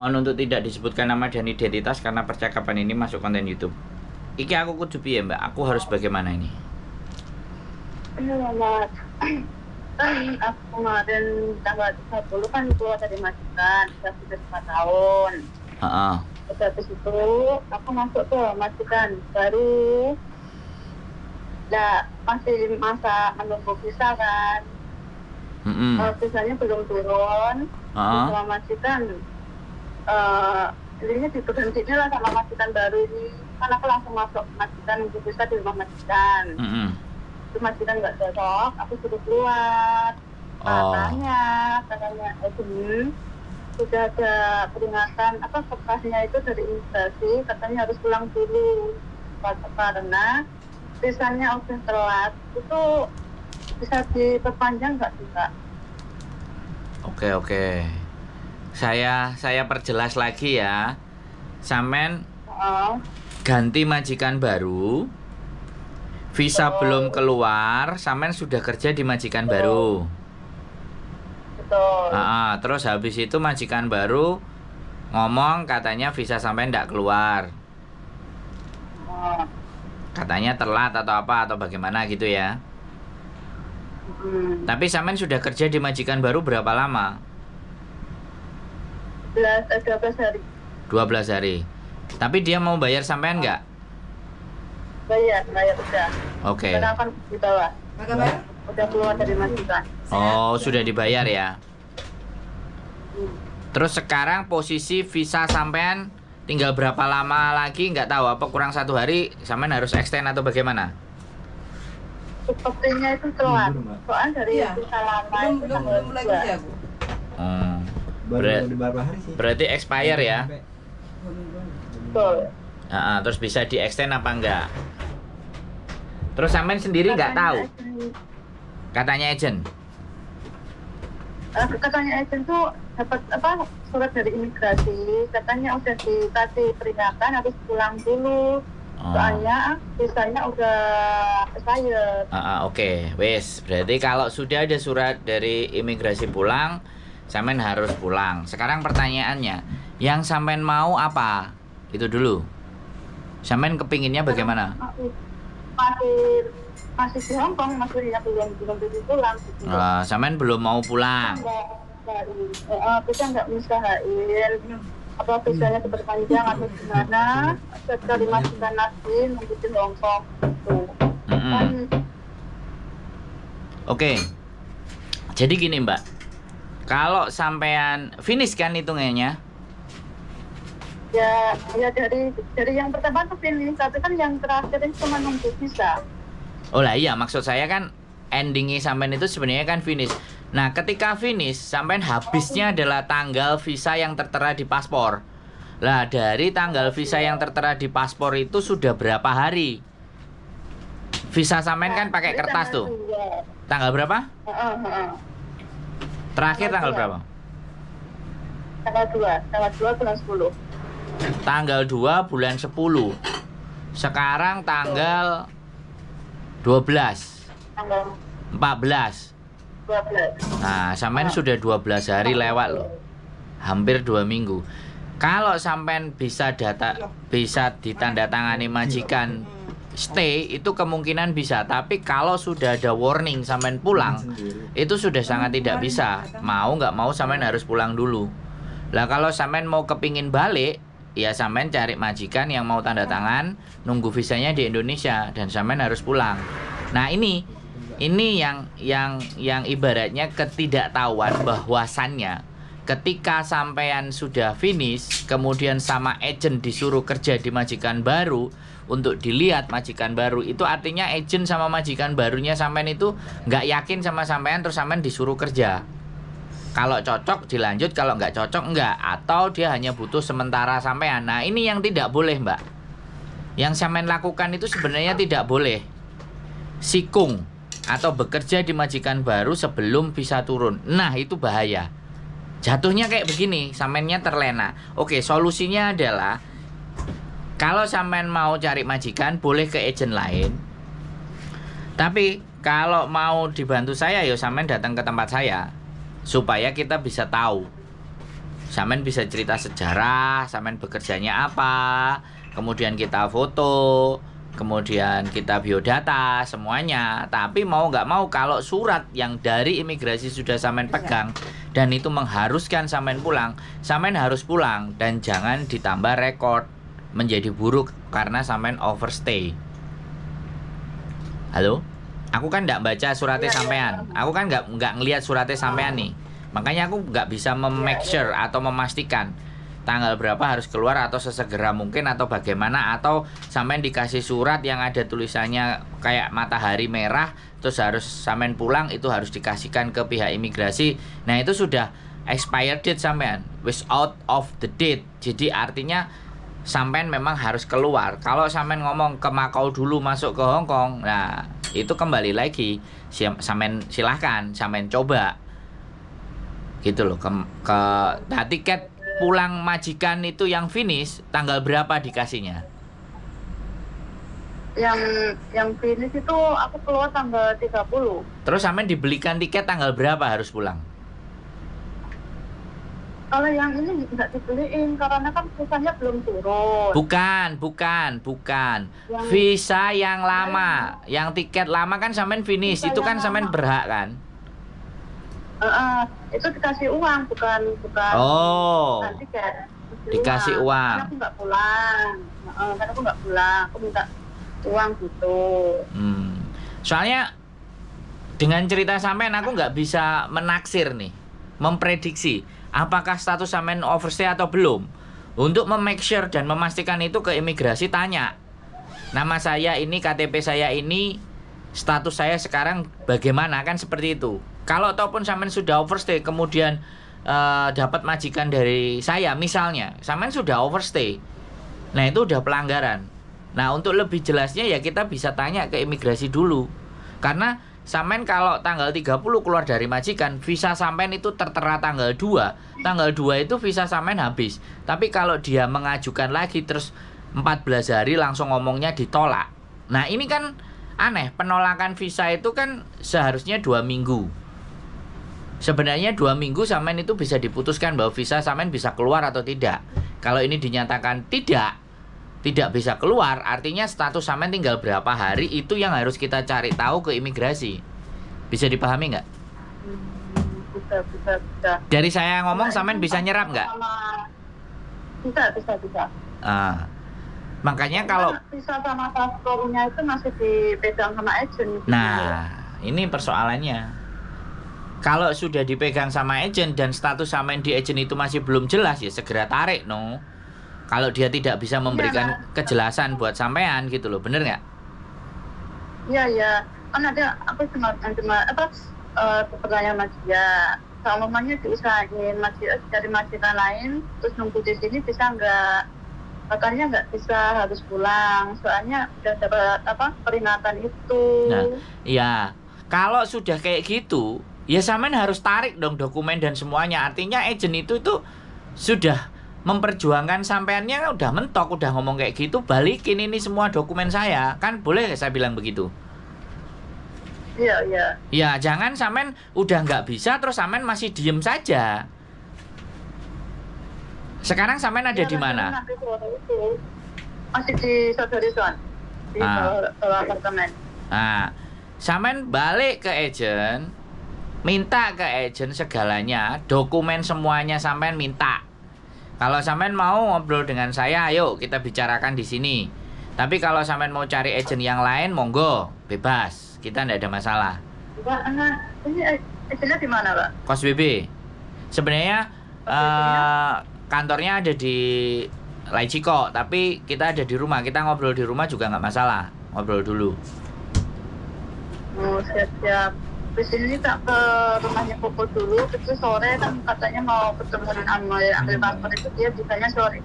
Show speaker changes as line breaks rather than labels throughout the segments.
Untuk tidak disebutkan nama dan identitas karena percakapan ini masuk konten YouTube. Iki aku kudu piye, Mbak? Aku harus bagaimana ini?
Mas, kan aku kemarin tanggal 30 kan keluar dari majikan, sudah 5 tahun.
Heeh.
Terus habis itu aku masuk ke majikan baru. Nah, masih masa menunggu visa kan. Visanya belum turun. Sama majikan ini diberhentinya lah sama majikan baru ini. Kan aku langsung masuk majikan nunggu visa di rumah majikan. Itu majikan nggak cocok, aku suruh keluar. Katanya sudah ada peringatan kertasnya itu dari imigrasi, katanya harus pulang dulu karena visanya udah telat. Itu bisa diperpanjang nggak sih, Kak?
Oke. Saya perjelas lagi ya. Sampean ganti majikan baru. Visa belum keluar, sampean sudah kerja di majikan baru.
Betul.
Terus habis itu majikan baru ngomong katanya visa sampean enggak keluar. Katanya telat atau apa atau bagaimana gitu ya. Tapi sampean sudah kerja di majikan baru berapa lama?
12 hari.
12 hari. Tapi dia mau bayar sampean enggak?
Bayar udah.
Oke.
Karena kan di bawah. Udah keluar dari majikan.
Oh, sudah dibayar ya. Terus sekarang posisi visa sampean tinggal berapa lama lagi? Nggak tahu, apa kurang 1 hari sampean harus extend atau bagaimana?
Sepertinya itu telat. Soalnya dari visa lama itu tanggal 2.
Berarti expire ya?
Betul.
Terus bisa di extend apa enggak? Terus sampean sendiri nggak tahu? Katanya agent.
Katanya agent tuh dapat surat dari imigrasi, katanya udah dikasih peringatan harus pulang dulu. Soalnya visanya udah expired.
Oke. Wes, berarti kalau sudah ada surat dari imigrasi pulang, sampean harus pulang. Sekarang pertanyaannya, yang sampean mau apa? Itu dulu. Sampean kepinginnya bagaimana?
Masih di Hongkong, maksudnya belum bisa pulang.
Sampean belum mau pulang.
Kita nggak usahain apa visanya diperpanjang atau gimana. Sekali majikan lagi nunggu di Hongkong gitu.
Oke. Jadi gini, Mbak. Kalau sampean finish kan hitungannya?
Ya dari yang pertama tuh finish, tapi kan yang terakhir itu cuma nunggu visa.
Oh lah iya, maksud saya kan endingnya sampean itu sebenarnya kan finish. Nah, ketika finish, sampean habisnya adalah tanggal visa yang tertera di paspor. Lah, dari tanggal visa yang tertera di paspor itu sudah berapa hari? Visa sampean kan pakai kertas tuh. Tanggal berapa? Terakhir tanggal berapa?
Tanggal 2 bulan 10.
Tanggal 2 bulan 10. Sekarang tanggal 12.
Tanggal
14.
12.
Nah, sampean sudah 12 hari lewat loh. Hampir 2 minggu. Kalau sampean bisa ditandatangani majikan stay, itu kemungkinan bisa. Tapi kalau sudah ada warning sampean pulang, itu sudah sangat tidak bisa. Mau nggak mau sampean harus pulang dulu. Lah kalau sampean mau kepingin balik, ya sampean cari majikan yang mau tanda tangan, nunggu visanya di Indonesia, dan sampean harus pulang. Nah ini yang ibaratnya ketidaktahuan bahwasannya ketika sampean sudah finish, kemudian sama agent disuruh kerja di majikan baru untuk dilihat majikan baru, itu artinya agent sama majikan barunya sampean itu nggak yakin sama sampean, terus sampean disuruh kerja. Kalau cocok dilanjut, kalau nggak cocok enggak, atau dia hanya butuh sementara sampean. Nah ini yang tidak boleh, Mbak. Yang sampean lakukan itu sebenarnya tidak boleh sikung atau bekerja di majikan baru sebelum visa turun. Nah itu bahaya. Jatuhnya kayak begini, sampeannya terlena. Oke, solusinya adalah kalau sampean mau cari majikan, boleh ke agent lain. Tapi kalau mau dibantu saya, ya sampean datang ke tempat saya supaya kita bisa tahu Sampean bisa cerita sejarah, sampean bekerjanya apa, kemudian kita foto, kemudian kita biodata, semuanya. Tapi mau nggak mau kalau surat yang dari imigrasi sudah sampean pegang dan itu mengharuskan sampean pulang, sampean harus pulang dan jangan ditambah rekor menjadi buruk karena sampean overstay. Halo? Aku kan nggak baca suratnya sampean. Aku kan nggak ngelihat suratnya sampean nih. Makanya aku nggak bisa make sure atau memastikan tanggal berapa harus keluar atau sesegera mungkin atau bagaimana, atau sampean dikasih surat yang ada tulisannya kayak matahari merah terus harus sampean pulang, itu harus dikasihkan ke pihak imigrasi. Nah itu sudah expired date sampean, wis out of the date. Jadi artinya sampean memang harus keluar. Kalau sampean ngomong ke Makau dulu masuk ke Hong Kong, nah itu kembali lagi sampean silahkan sampean coba gitu loh nah, tiket pulang majikan itu yang finish tanggal berapa dikasihnya?
Yang finish itu aku keluar tanggal 30.
Terus sampean dibelikan tiket tanggal berapa harus pulang?
Kalau yang ini nggak dibeliin karena kan visanya belum turun.
Bukan. Visa yang lama, yang tiket lama kan sampean finish, itu kan sampean berhak kan?
Itu dikasih uang, bukan
Oh,
bukan tiket.
dikasih uang.
Karena aku nggak pulang, aku minta uang gitu.
Soalnya dengan cerita sampean aku nggak bisa menaksir nih, memprediksi apakah status sampean overstay atau belum. Untuk make sure dan memastikan itu ke imigrasi tanya, nama saya ini, KTP saya ini, status saya sekarang bagaimana, kan seperti itu. Kalau ataupun sampean sudah overstay kemudian dapat majikan dari saya misalnya, sampean sudah overstay, nah itu udah pelanggaran. Nah untuk lebih jelasnya ya kita bisa tanya ke imigrasi dulu. Karena sampean kalau tanggal 30 keluar dari majikan, visa sampean itu tertera tanggal 2. Tanggal 2 itu visa sampean habis. Tapi kalau dia mengajukan lagi terus 14 hari langsung ngomongnya ditolak. Nah ini kan aneh, penolakan visa itu kan seharusnya 2 minggu. Sebenarnya 2 minggu sampean itu bisa diputuskan bahwa visa sampean bisa keluar atau tidak. Kalau ini dinyatakan tidak bisa keluar, artinya status sampean tinggal berapa hari, itu yang harus kita cari tahu ke imigrasi. Bisa dipahami nggak?
Bisa.
Dari saya ngomong sampean bisa nyerap nggak?
Bisa.
Makanya kalau
visa sama paspornya itu masih dipegang sama agent.
Nah, ini persoalannya. Kalau sudah dipegang sama agent dan status sampean di agent itu masih belum jelas, ya segera tarik no. Kalau dia tidak bisa memberikan kejelasan buat sampean gitu loh, bener nggak?
Iya. Kan ada aku cuma pertanyaan mas dia. Kalau mamanya diusahain dari majikan lain, terus nunggu di sini bisa nggak? Katanya nggak bisa, harus pulang. Soalnya udah dapat peringatan itu.
Nah, iya. Kalau sudah kayak gitu, ya sampean harus tarik dong dokumen dan semuanya. Artinya agent itu sudah memperjuangkan sampeannya, udah mentok, udah ngomong kayak gitu, balikin ini semua dokumen saya. Kan boleh saya bilang begitu?
Iya.
Ya, jangan sampean udah nggak bisa terus sampean masih diem saja. Sekarang sampean ada di mana?
Masih di Saudari-Son, di bawah apartemen.
Nah, sampean balik ke agent, minta ke agent segalanya, dokumen semuanya sampean minta. Kalau sampean mau ngobrol dengan saya, ayo kita bicarakan di sini. Tapi kalau sampean mau cari agent yang lain, monggo, bebas. Kita tidak ada masalah.
Ini agentnya di mana, Pak?
Kos BB. Sebenarnya kantornya ada di Laiciko, tapi kita ada di rumah. Kita ngobrol di rumah juga nggak masalah. Ngobrol dulu.
Oh, siap. Di sini tak ke rumahnya Koko dulu, terus sore kan katanya mau ketemu dengan ambil paspor itu, dia bisanya sore.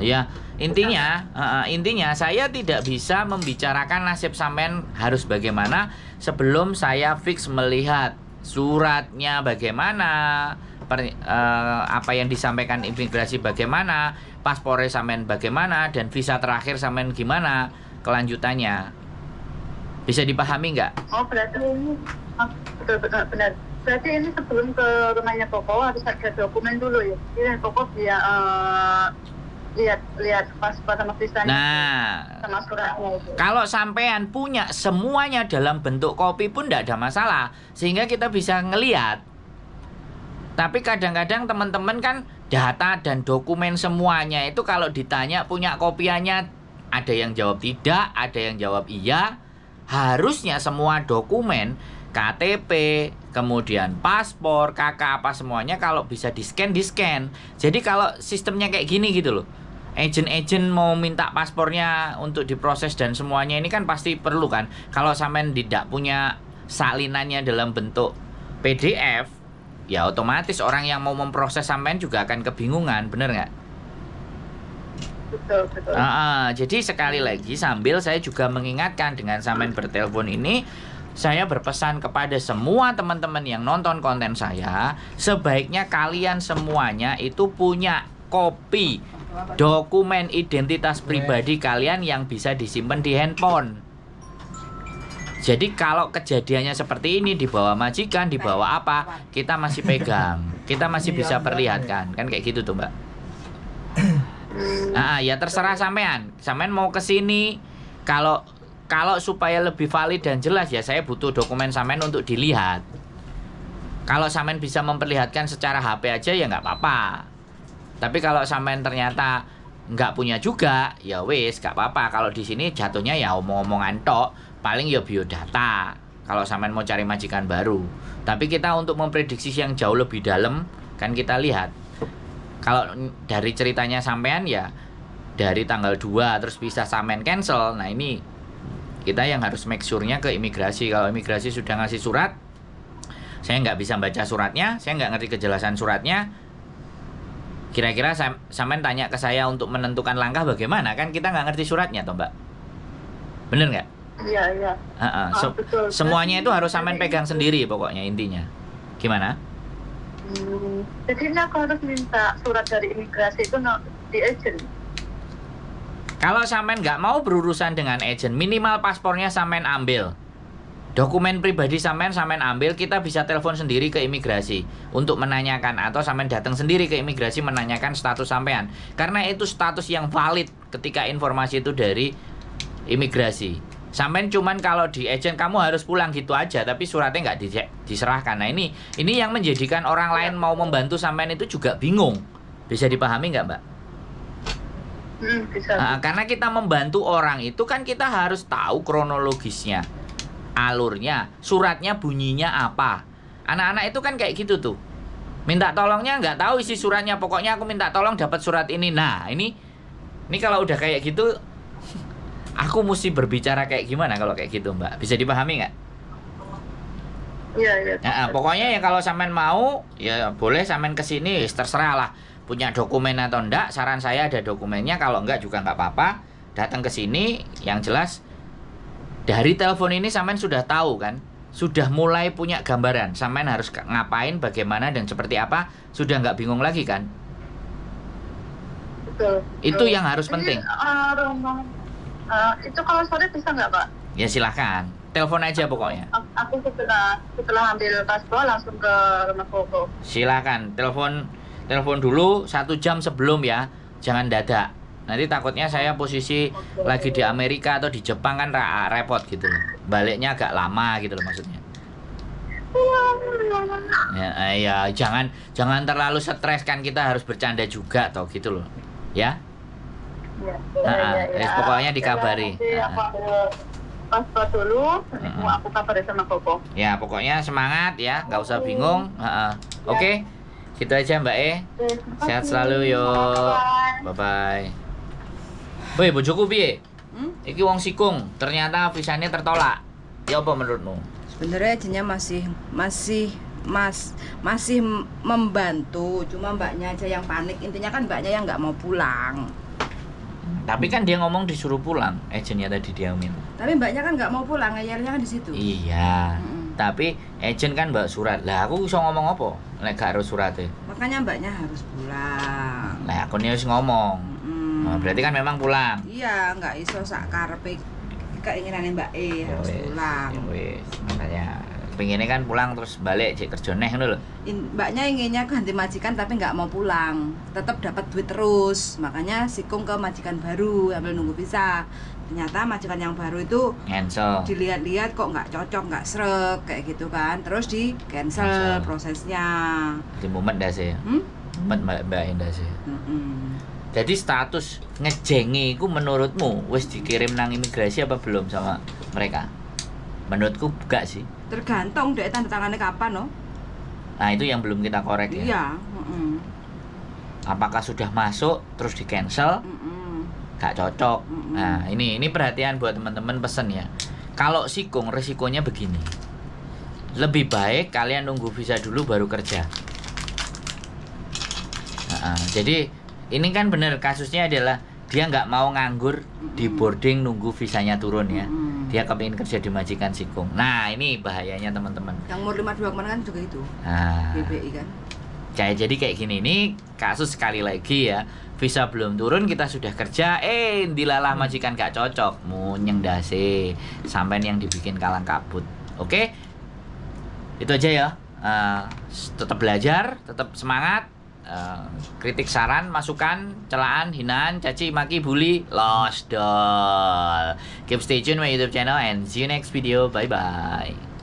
Ya, intinya saya tidak bisa membicarakan nasib sampean harus bagaimana sebelum saya fix melihat suratnya bagaimana, apa yang disampaikan imigrasi bagaimana, paspornya sampean bagaimana, dan visa terakhir sampean gimana kelanjutannya. Bisa dipahami nggak?
Oh, berarti ini benar. Berarti ini sebelum ke rumahnya Koko harus ada dokumen dulu ya. Ini Koko dia lihat paspor sama visanya
Nah,
sama suratnya itu.
kalau sampean punya semuanya dalam bentuk kopi pun tidak ada masalah, sehingga kita bisa ngelihat. Tapi kadang-kadang teman-teman kan data dan dokumen semuanya itu kalau ditanya punya kopiannya, ada yang jawab tidak, ada yang jawab iya. Harusnya semua dokumen, KTP, kemudian paspor, KK apa semuanya kalau bisa di-scan. Jadi kalau sistemnya kayak gini gitu loh. Agent mau minta paspornya untuk diproses dan semuanya ini kan pasti perlu kan. Kalau sampean tidak punya salinannya dalam bentuk PDF, ya otomatis orang yang mau memproses sampean juga akan kebingungan, bener nggak?
Betul.
Jadi sekali lagi sambil saya juga mengingatkan dengan sampean bertelepon ini, saya berpesan kepada semua teman-teman yang nonton konten saya, sebaiknya kalian semuanya itu punya kopi dokumen identitas pribadi kalian yang bisa disimpan di handphone. Jadi kalau kejadiannya seperti ini, dibawa majikan, dibawa apa, kita masih pegang, kita masih bisa perlihatkan, kan kayak gitu tuh Mbak. Ya terserah sampean mau kesini, kalau supaya lebih valid dan jelas ya saya butuh dokumen sampean untuk dilihat. Kalau sampean bisa memperlihatkan secara HP aja ya nggak apa-apa. Tapi kalau sampean ternyata nggak punya juga, ya wis nggak apa-apa. Kalau di sini jatuhnya ya omong-omongan tok, paling ya biodata. Kalau sampean mau cari majikan baru. Tapi kita untuk memprediksi yang jauh lebih dalam kan kita lihat. Kalau dari ceritanya sampean ya dari tanggal 2 terus bisa sampean cancel. Nah ini kita yang harus make sure-nya ke imigrasi. Kalau imigrasi sudah ngasih surat, saya nggak bisa baca suratnya, saya nggak ngerti kejelasan suratnya. Kira-kira sampean tanya ke saya untuk menentukan langkah bagaimana, kan kita nggak ngerti suratnya toh Mbak. Bener nggak?
Iya. Betul.
Semuanya itu harus sampean pegang sendiri pokoknya intinya. Gimana?
Jadi ini aku harus minta surat dari imigrasi itu di agent.
Kalau sampean nggak mau berurusan dengan agent, minimal paspornya sampean ambil. Dokumen pribadi sampean ambil, kita bisa telepon sendiri ke imigrasi untuk menanyakan, atau sampean datang sendiri ke imigrasi menanyakan status sampean. Karena itu status yang valid ketika informasi itu dari imigrasi. Sampean cuman kalau di agent kamu harus pulang gitu aja, tapi suratnya nggak diserahkan. Nah ini yang menjadikan orang lain mau membantu sampean itu juga bingung. Bisa dipahami nggak Mbak?
Bisa.
Karena kita membantu orang itu kan kita harus tahu kronologisnya, alurnya, suratnya bunyinya apa. Anak-anak itu kan kayak gitu tuh. Minta tolongnya nggak tahu isi suratnya, pokoknya aku minta tolong dapat surat ini. Nah ini kalau udah kayak gitu, aku mesti berbicara kayak gimana kalau kayak gitu Mbak? Bisa dipahami nggak?
Iya.
Pokoknya ya kalau sampean mau, ya boleh sampean kesini, terserah lah. Punya dokumen atau enggak, saran saya ada dokumennya. Kalau enggak juga nggak apa-apa. Datang ke sini, yang jelas dari telepon ini sampean sudah tahu kan? Sudah mulai punya gambaran. Sampean harus ngapain, bagaimana, dan seperti apa. Sudah nggak bingung lagi kan?
Betul.
Itu yang harus penting.
Itu kalau sore bisa nggak Pak?
Ya silahkan, telepon aja pokoknya.
Aku setelah ambil paspor langsung ke rumah Koko.
Silahkan, telepon dulu 1 jam sebelum ya, jangan dadak. Nanti takutnya saya posisi lagi di Amerika atau di Jepang kan repot gitu loh. Baliknya agak lama gitu loh maksudnya. Ya jangan terlalu stres kan, kita harus bercanda juga toh gitu loh. Ya. Pokoknya dikabari.
Aku ambil paspor dulu, aku kabari sama Koko.
Ya pokoknya semangat ya, nggak usah bingung. Oke, gitu aja Mbak Sehat selalu yo. Bye bye. Woi bojoku piye? Iki wong sikung, ternyata visanya tertolak. Ya apa menurutmu?
Sebenarnya ajennya masih membantu, cuma mbaknya aja yang panik. Intinya kan mbaknya yang nggak mau pulang.
Tapi kan dia ngomong disuruh pulang, agennya tadi diamin.
Tapi mbaknya kan nggak mau pulang, ngeyelnya kan di situ.
Iya. Tapi agent kan mbak surat. Lah aku iso ngomong apa? Nek gak harus suratnya.
Makanya mbaknya harus pulang.
Lah aku nih harus ngomong. Nah, berarti kan memang pulang.
Iya, nggak iso sak karepe keinginane Mbak harus pulang.
Ya wis, makanya Kepinginnya kan pulang terus balik cek kerja neh ngono lho.
Mbaknya inginnya ganti majikan tapi nggak mau pulang, tetap dapat duit terus. Makanya sikung ke majikan baru sambil nunggu visa. Ternyata majikan yang baru itu
Cancel.
dilihat-lihat kok nggak cocok, nggak srek kayak gitu kan, terus di cancel prosesnya.
Di mumet dah sih. Mumet Mbak Indah sih. Jadi status ngejengi ku menurutmu wis dikirim nang imigrasi apa belum sama mereka? Menurutku enggak sih.
Tergantung deh tanda tangannya kapan loh.
Nah itu yang belum kita korek ya.
Iya.
Apakah sudah masuk terus di cancel? Gak cocok. Nah ini perhatian buat teman-teman pesen ya. Kalau sikung resikonya begini. Lebih baik kalian nunggu visa dulu baru kerja. Jadi ini kan bener kasusnya adalah dia nggak mau nganggur di boarding nunggu visanya turun ya. Dia kepingin kerja di majikan sikung. Nah ini bahayanya teman-teman.
Yang umur 52 kemarin kan juga itu.
Nah,
BBI kan.
Jadi kayak gini nih kasus sekali lagi ya. Visa belum turun kita sudah kerja, dilalah majikan gak cocok, munyeng dase, sampai yang dibikin kalang kabut. Oke, itu aja ya. Tetap belajar, tetap semangat. Kritik, saran, masukan, celaan, hinaan, caci, maki, bully, lost doll. Keep stay tune my YouTube channel and see you next video. Bye bye.